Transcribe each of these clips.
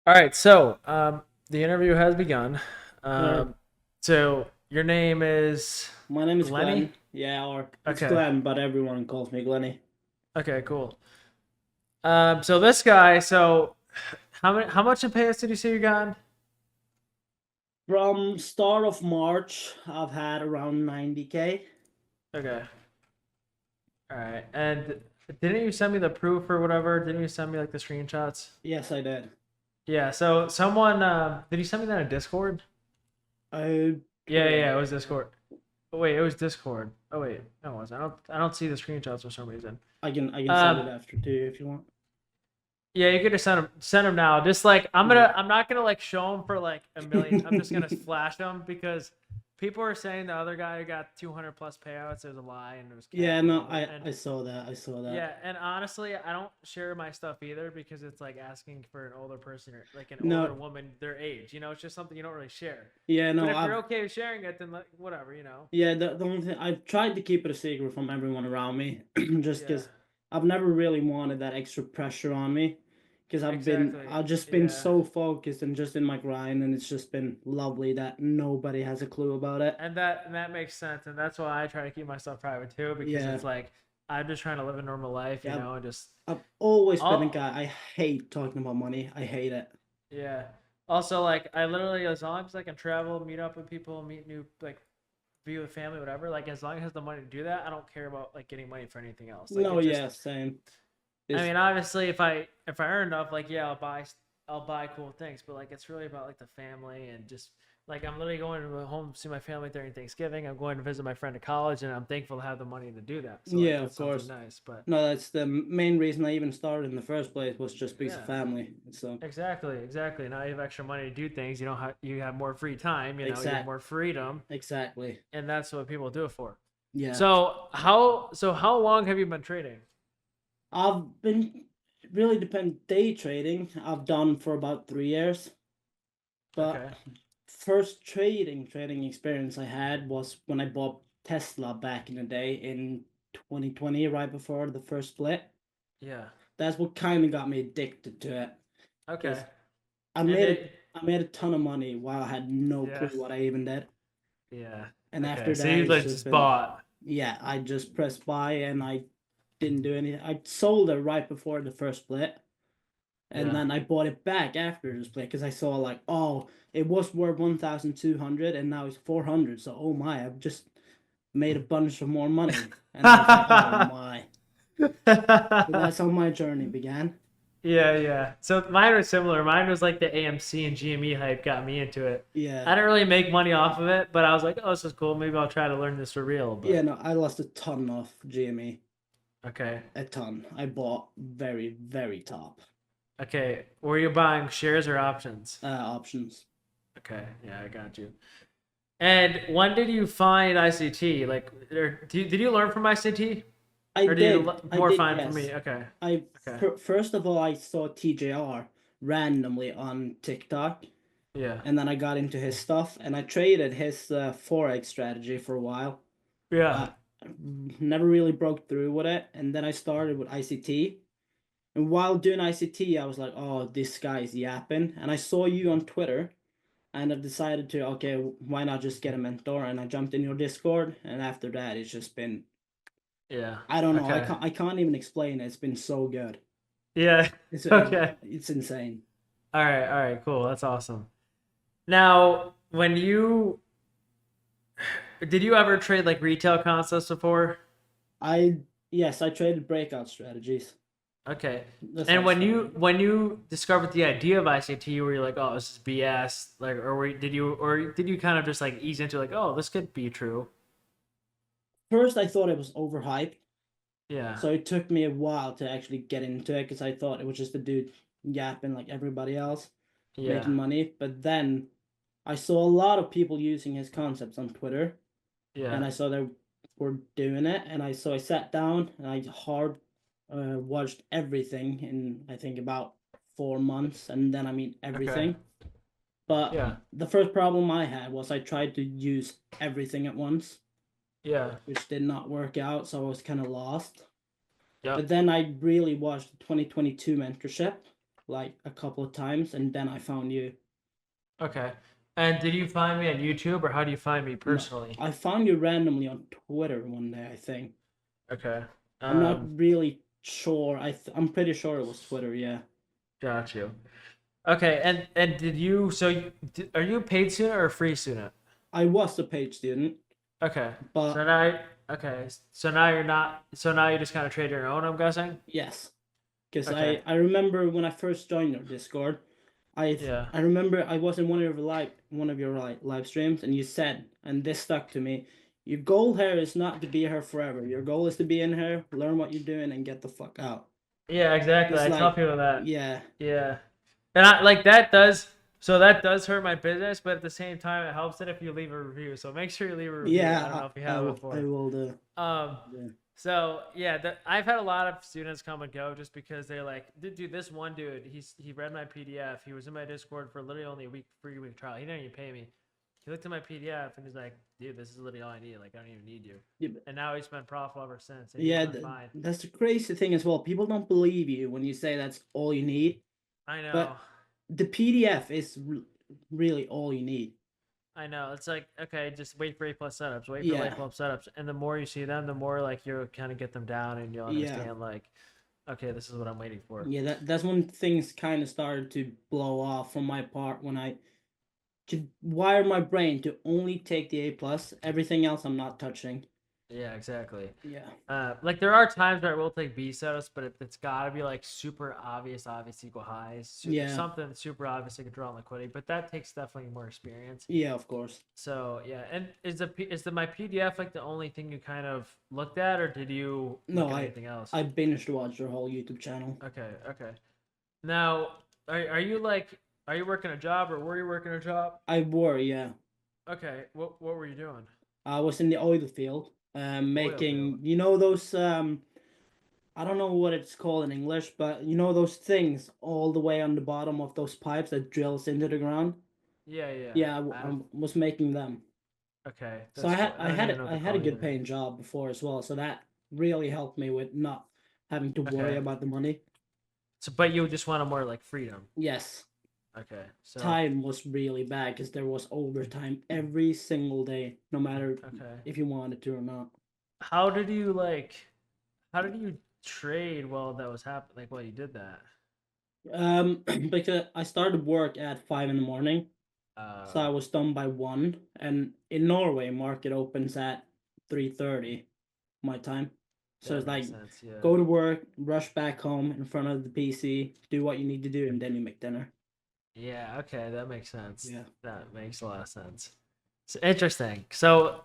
All right, so the interview has begun. Uh, So your name is my name is Glenny? Glenn. Yeah, or it's Okay. Glenn, but everyone calls me Glenny. Okay, cool. So this guy, so how much in payouts did you say you got? From start of March, I've had around 90K. Okay. All right. And didn't you send me the proof or whatever? Didn't you send me like the screenshots? Yes, I did. Yeah, so someone did you send me that in Discord? I Yeah, it was Discord. Oh, wait, it was Discord. Oh wait, no, it wasn't. I don't see the screenshots for some reason. I can send Um, it after too if you want. Yeah, you could just send them now. Just like I'm not gonna like show them for like a million. I'm just gonna flash them because people are saying the other guy got 200 plus payouts. There's a lie and it was Yeah, capping. no, I And I saw that. I saw that. yeah, and honestly, I don't share my stuff either because it's like asking for an older person or like an older No, woman their age. It's just something you don't really share. yeah, But no, if I've you're okay with sharing it, then like, whatever. yeah, the only thing I've tried to keep it a secret from everyone around me, just Yeah, because I've never really wanted that extra pressure on me, because exactly. I've just been Yeah. so focused and just in my grind, and it's just been lovely that nobody has a clue about it. And that makes sense, and that's why I try to keep myself private too, because Yeah, it's like I'm just trying to live a normal life, yeah, and just I've always been a all guy. I hate talking about money. I hate it. yeah. Also, like I literally, as long as I can travel, meet up with people, meet new like be with family, whatever. Like as long as I have the money to do that, I don't care about like getting money for anything else. Like No, it just, yeah, same. I It's mean, obviously, if I earn enough, like yeah, I'll buy cool things, but like it's really about like the family and just like I'm literally going to home to see my family during Thanksgiving. I'm going to visit my friend at college, and I'm thankful to have the money to do that. So like yeah, of that's something course. nice. But No, that's the main reason I even started in the first place was just because of yeah, family. So exactly. Now you have extra money to do things. You have more free time. You have exact, more freedom, exactly. and that's what people do it for. Yeah. So how long have you been trading? I've been really depend day trading. I've done for about 3 years, but Okay. first trading experience I had was when I bought Tesla back in the day in 2020, right before the first split. Yeah. That's what kind of got me addicted to it Okay. because I And made a it. I made a ton of money while I had no clue Yeah. what I even did. Yeah. And Okay. after So that, you it's like just just been bought. yeah. I just pressed buy and I didn't do anything. I sold it right before the first split. And Yeah. then I bought it back after the split because I saw like, oh, it was worth 1,200 and now it's 400. So oh my, I've just made a bunch of more money. And I was like, oh my. So that's how my journey began. Yeah. So mine was similar. Mine was like the AMC and GME hype got me into it. Yeah. I didn't really make money off of it, but I was like, oh, this is cool. Maybe I'll try to learn this for real. Yeah, But no, I lost a ton of GME. okay. A ton. I bought very, very top Okay. Were you buying shares or options? options. Okay. Yeah, I got you. And when did you find ICT? Like, did you learn from ICT? Or did you I more did, find from yes. me? Okay. I Okay. first of all I saw TJR randomly on TikTok, Yeah. and then I got into his stuff, and I traded his forex strategy for a while, Yeah. but never really broke through with it. And then I started with ICT, and while doing ICT, I was like, "Oh, this guy is yapping." And I saw you on Twitter, and I decided to, okay, why not just get a mentor? And I jumped in your Discord, and after that, it's just been, Yeah. I don't know, Okay. I can't even explain it. It's been so good. Yeah. Okay. It's insane. All right. All right. Cool. That's awesome. Now, when you did you ever trade like retail concepts before? I Yes, I traded breakout strategies. Okay. That's how And I when you started. when you discovered the idea of ICT, were you like, oh, this is BS? Like, did you kind of just like ease into like, oh, this could be true? First, I thought it was overhyped, Yeah. so it took me a while to actually get into it because I thought it was just a dude yapping like everybody else, making Yeah. money. But then I saw a lot of people using his concepts on Twitter, Yeah. and I saw they were doing it, and I sat down and I hard watched everything in I think about 4 months, and then I mean Okay. everything. But Yeah. the first problem I had was I tried to use everything at once, Yeah. which did not work out, so I was kind of lost. But Yep. then I really watched the 2022 mentorship, like a couple of times, and then I found you. Okay. And did you find me on YouTube, or how do you find me No, personally? I found you randomly on Twitter one day, I think. Okay. I'm not really sure. I'm pretty sure it was Twitter. Yeah, Got you. Okay, and did you are you a paid student or a free student? I was a paid student, Okay. So but now okay, so now you're not so now you just kind of trade your own, I'm guessing? yes, because Okay. I remember when I first joined your Discord, Yeah. I remember I was in one of your live streams, and you said, and this stuck to me. Your goal here is not to be here forever. Your goal is to be in here, learn what you're doing, and get the fuck out. Yeah, exactly. It's I tell like, people that. yeah, Yeah. And I like that does so that does hurt my business, but at the same time it helps it if you leave a review. So make sure you leave a review. I don't know if you have it I before. will do. Um Yeah. so yeah, I've had a lot of students come and go just because they're like, dude, this one dude, he read my PDF. He was in my Discord for literally only a week, 3 week trial. He didn't even pay me. He looked at my PDF and he's like, dude, this is literally all I need. Like, I don't even need you. Yeah, And now he's been profitable ever since. And he's yeah, doing fine. that's the crazy thing as well. People don't believe you when you say that's all you need, I know. but the PDF is really all you need. I know. It's like, okay, just wait for A+ setups, wait for Yeah. A+ setups. And the more you see them, the more like you'll kind of get them down and you'll understand like, okay, this is what I'm waiting for. Yeah, that's when things kind of started to blow off from my part, when I could wire my brain to only take the A+, everything else I'm not touching. Yeah, exactly. Yeah. Like there are times where I will take B setups, but it's got to be like super obvious equal highs. Yeah. Something super obvious I could draw on liquidity, but that takes definitely more experience. Yeah, of course. So yeah, and is my PDF like the only thing you kind of looked at, or did you No, look at anything else? I binged watched your whole YouTube channel. Okay. Now, are you working a job, or were you working a job? I were, yeah. Okay, what were you doing? I was in the oil field, making, field. you know, those I don't know what it's called in English, but you know those things all the way on the bottom of those pipes that drills into the ground. Yeah. Yeah, I was making them. Okay. So I had a good paying job before as well, so that really helped me with not having to worry about the money. So, but you just wanted more like freedom. Yes. Okay. So time was really bad because there was overtime every single day, no matter if you wanted to or not. How did you trade while that was happening? Like while you did that? Because I started work at 5 in the morning, so I was done by 1. And in Norway, market opens at 3:30 my time. So it's like, go to work, rush back home in front of the PC, do what you need to do, and then you make dinner. Yeah, okay, that makes sense. Yeah. That makes a lot of sense. It's interesting. So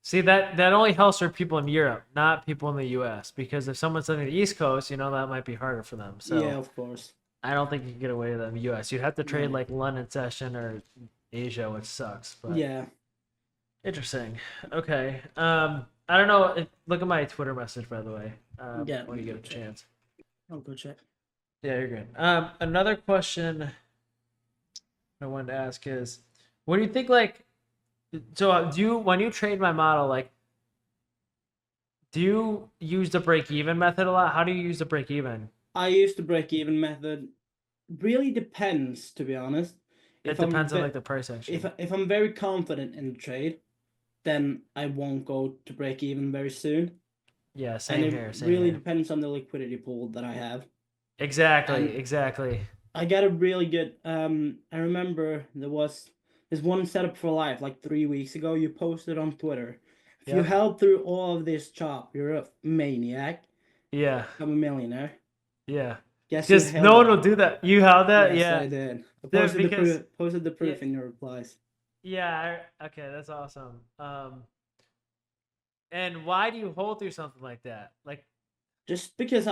see that only helps for people in Europe, not people in the US, because if someone's living in the East Coast, that might be harder for them. So yeah, of course. I don't think you can get away with that in the US. You'd have to trade like London session or Asia, which sucks. But yeah. Interesting. Okay. I don't know. Look at my Twitter message, by the way. Yeah. When you get a chance. I'll go check. Yeah, you're good. Another question I wanted to ask is, what do you think? Like, so when you trade my model, like, do you use the break even method a lot? How do you use the break even? I use the break even method. Really depends, to be honest. It depends on like the price action. If I'm very confident in the trade, then I won't go to break even very soon. Yeah, same here. It really depends on the liquidity pool that I have. Exactly. I got a really good. I remember there's one setup for life like 3 weeks ago. You posted on Twitter. If you held through all of this chop, you're a maniac. Yeah. I'm a millionaire. Yeah. Guess just no one will do that. You held that? Yes, I did. I posted the proof in your replies. Yeah. Okay, that's awesome. And why do you hold through something like that? Like, just because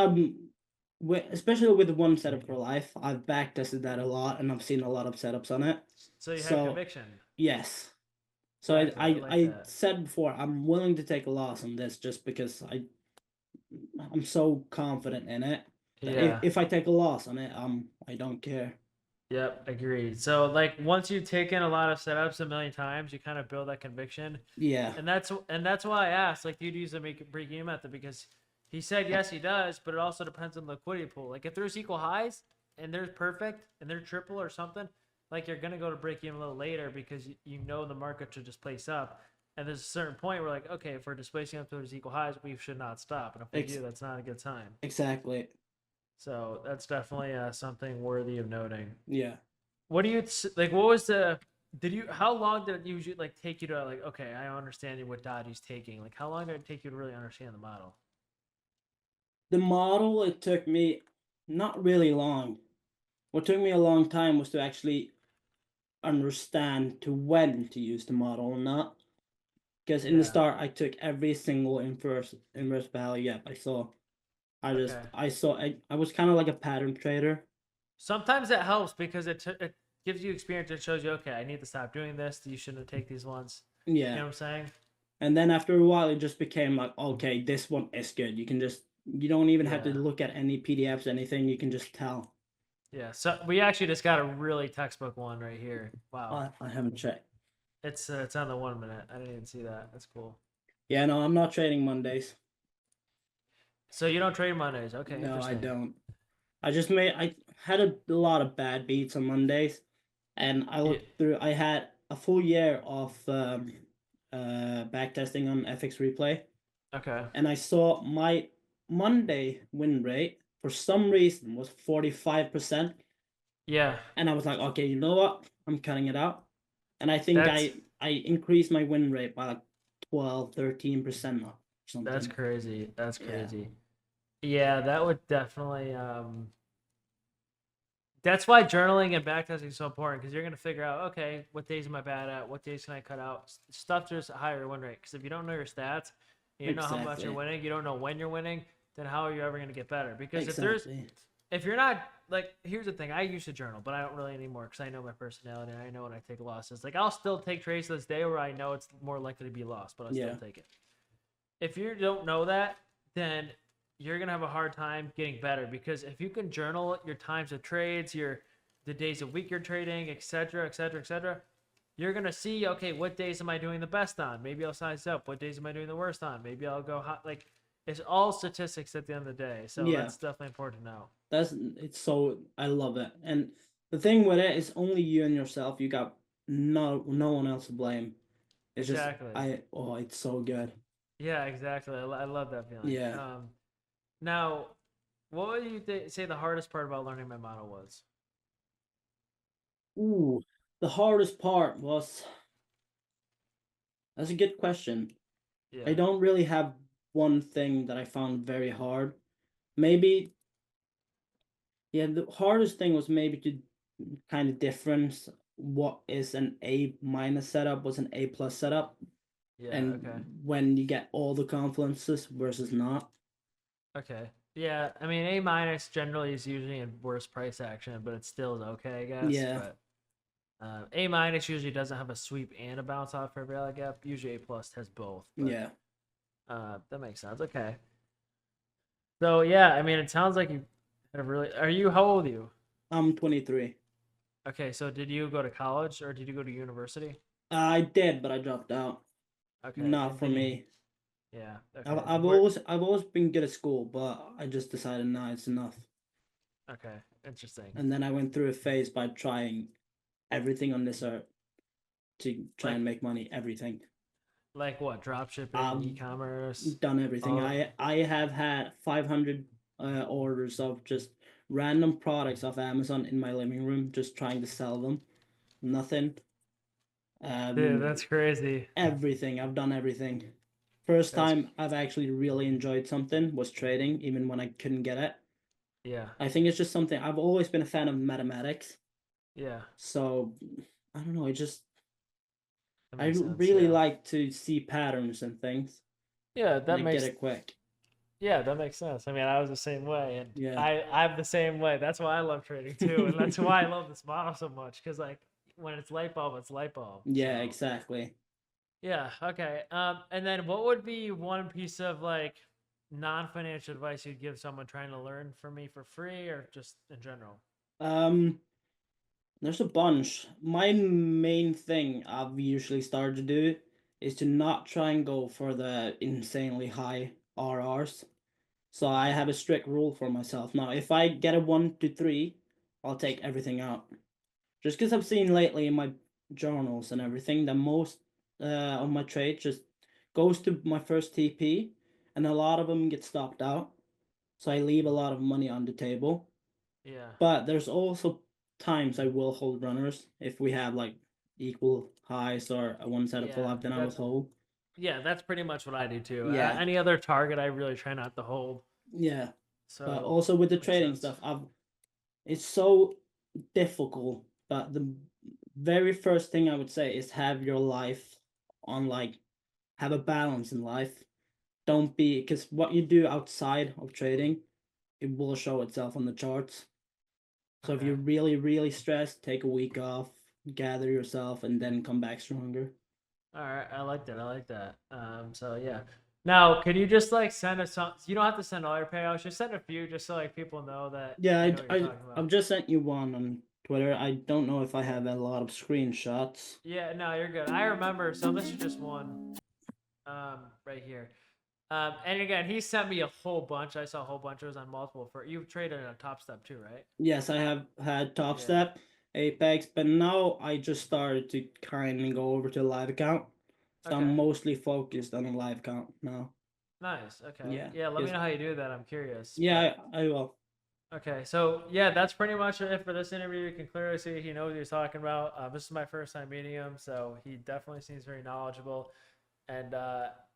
especially with the one setup for life, I've backtested that a lot, and I've seen a lot of setups on it. So you have conviction. Yes. So I said before, I'm willing to take a loss on this just because I'm so confident in it. Yeah. If I take a loss on it, I don't care. Yep, agreed. So like once you've taken a lot of setups a million times, you kind of build that conviction. Yeah. And that's why I asked, like, you'd use the break even method, because He said yes, he does, but it also depends on the liquidity pool. Like if there's equal highs and there's perfect and they're triple or something, like you're gonna go to break even a little later because you know the market should just place up. And there's a certain point where like, okay, if we're displacing up towards equal highs, we should not stop. And if we Ex- do, that's not a good time. exactly. So that's definitely something worthy of noting. Yeah. What do you like? What was the? Did you? How long did it usually like take you to like? Okay, I understand what Dodgy's taking. Like, how long did it take you to really understand the model? The model, it took me not really long. What took me a long time was to actually understand to when to use the model or not. Because in the Yeah. start, I took every single inverse value gap I saw. Okay. I was kind of like a pattern trader. Sometimes that helps because it gives you experience. It shows you, okay, I need to stop doing this. You shouldn't take these ones. You Yeah. know what I'm saying? And then after a while, it just became like, okay, this one is good. You don't even have to Yeah. look at any PDFs, anything. You can just tell. Yeah. So we actually just got a really textbook one right here. Wow. I haven't checked. It's on the 1 minute. I didn't even see that. That's cool. Yeah, no, I'm not trading Mondays. So you don't trade Mondays. Okay, No, I interesting. don't. I had a lot of bad beats on Mondays, and I Yeah. looked through. I had a full year of backtesting on FX Replay, Okay. and I saw my Monday win rate for some reason was 45%, Yeah. and I was like, okay, you know what? I'm cutting it out, and I think That's I increased my win rate by like 12, 13% or that's something. crazy. That's Yeah, crazy. Yeah, that would definitely that's why journaling and backtesting is so important because you're gonna figure out, okay, what days am I bad at? What days can I cut out? Stuff just a higher win rate. Because if you don't know your stats, you don't know how much you're exactly, winning, you don't know when you're winning, then how are you ever gonna get better? Because exactly. if you're not like, here's the thing, I used to journal, but I don't really anymore because I know my personality and I know when I take losses. Like I'll still take trades to this day where I know it's more likely to be lost, but I'll still Yeah, take it. If you don't know that, then you're gonna have a hard time getting better because if you can journal your times of trades, your the days of week you're trading, etc., etc., etc., you're gonna see, okay, what days am I doing the best on? Maybe I'll size up. What days am I doing the worst on? Maybe I'll go hot. Like it's all statistics at the end of the day, so yeah. that's definitely important to know. It's so I love it. And the thing with it is only you and yourself. You got no one else to blame. It's just Exactly. it's so good. Yeah, exactly. I love that feeling. Yeah. Now, what would you say the hardest part about learning my model was? Ooh, the hardest part was that's a good question. I Yeah. don't really have one thing that I found very hard. Maybe yeah, the hardest thing was maybe to kind of difference what is an A minus setup, what's an A plus setup, Yeah. and Okay. when you get all the confluences versus not. Okay. Yeah, I mean A minus generally is usually in worse price action, but it still is okay, I guess. Yeah, But A minus usually doesn't have a sweep and a bounce off for value gap. Usually A plus has both, but yeah. that makes sense. Okay. So yeah, I mean it sounds like you had a really. Are you how old are you? I'm 23. Okay, so did you go to college or did you go to university? I did, but I dropped out. Okay, Not and for then you me. yeah okay I've always been good at school, but I just decided now it's enough. okay interesting. And then I went through a phase by trying everything on this earth to try Like and make money. Everything. like what drop shipping, I've e-commerce, done everything. all I have had 500 orders of just random products off Amazon in my living room, just trying to sell them. Nothing. dude, Um, that's crazy. everything. I've done everything. First That's time I've actually really enjoyed something was trading, even when I couldn't get it. yeah, I think it's just something I've always been a fan of mathematics. yeah. So I don't know. That I makes sense. really Yeah. like to see patterns and things, Yeah, and that I get makes it quick. yeah, that makes sense. I mean, I was the same way, and Yeah. I'm the same way. That's why I love trading too, and that's why I love this model so much. Because like when it's light bulb, it's light bulb. Yeah. So Exactly. yeah, okay. And then what would be one piece of like non-financial advice you'd give someone trying to learn from me for free, or just in general? Um. There's a bunch. My main thing I've usually started to do is to not try and go for the insanely high RRs. So I have a strict rule for myself. Now, if I get a 1 to 3, I'll take everything out. Just because I've seen lately in my journals and everything that most of my trades just goes to my first TP, and a lot of them get stopped out. So I leave a lot of money on the table. Yeah. But there's also times I will hold runners if we have like equal highs or a one set of Yeah. pull-up, then I will hold. Yeah, that's pretty much what I do too. Yeah, Any other target, I really try not to hold. yeah. But So also with the makes trading sense. stuff, it's so difficult. But the very first thing I would say is have your life on like have a balance in life. Don't be because what you do outside of trading, it will show itself on the charts. So if Okay. you're really, really stressed, take a week off, gather yourself, and then come back stronger. All right. I like that. I like that. So yeah. Now, can you just like send us some? You don't have to send all your payouts. Just send a few, just so like people know that Yeah, you know what you're talking I've about. just sent you one on Twitter. I don't know if I have a lot of screenshots. Yeah. No, you're good. I remember. So this is just one. Right here. And again, he sent me a whole bunch. I saw a whole bunch. It was on multiple. For you've traded a Top Step too, right? Yes, I have had Top Yeah. Step, Apex, but now I just started to kind of go over to a live account. So Okay. I'm mostly focused on a live account now. Nice. Okay. Yeah, Yeah. Let me because know how you do that. I'm curious. yeah, But I will. okay. So yeah, that's pretty much it for this interview. You can clearly see he knows what he's talking about. This is my first time meeting him, so he definitely seems very knowledgeable. And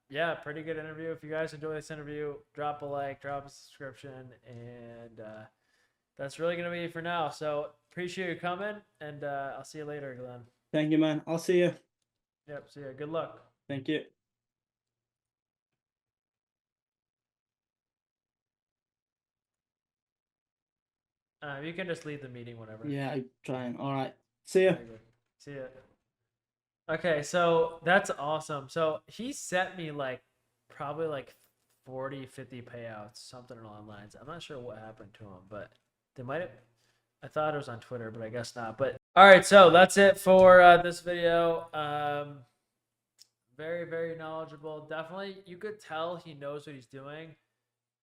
yeah, pretty good interview. If you guys enjoy this interview, drop a like, drop a subscription, and that's really gonna be it for now. So appreciate you coming, and I'll see you later, Glenn. Thank you, man. I'll see you. Yep. See ya. Good luck. Thank you. You can just leave the meeting whenever. Yeah, I'm trying. All right. See ya. Very good. See ya. Okay, so that's awesome. So he sent me like probably like 40, 50 payouts, something along the lines. I'm not sure what happened to him, but they might have. I thought it was on Twitter, but I guess not. But all right, so that's it for this video. Very, very knowledgeable. Definitely, you could tell he knows what he's doing.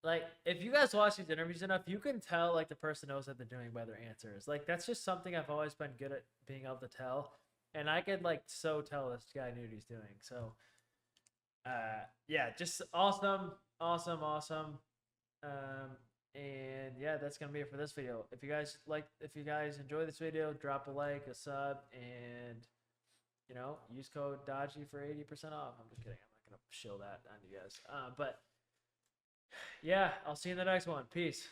Like, if you guys watch these interviews enough, you can tell like the person knows what they're doing by their answers. Like, that's just something I've always been good at being able to tell, and I could like so tell this guy knew what he's doing. So, yeah, just awesome, awesome, awesome. And yeah, that's gonna be it for this video. If you guys enjoy this video, drop a like, a sub, and use code Dodgy for 80% off. I'm just kidding. I'm not gonna shill that on you guys. But yeah, I'll see you in the next one. Peace.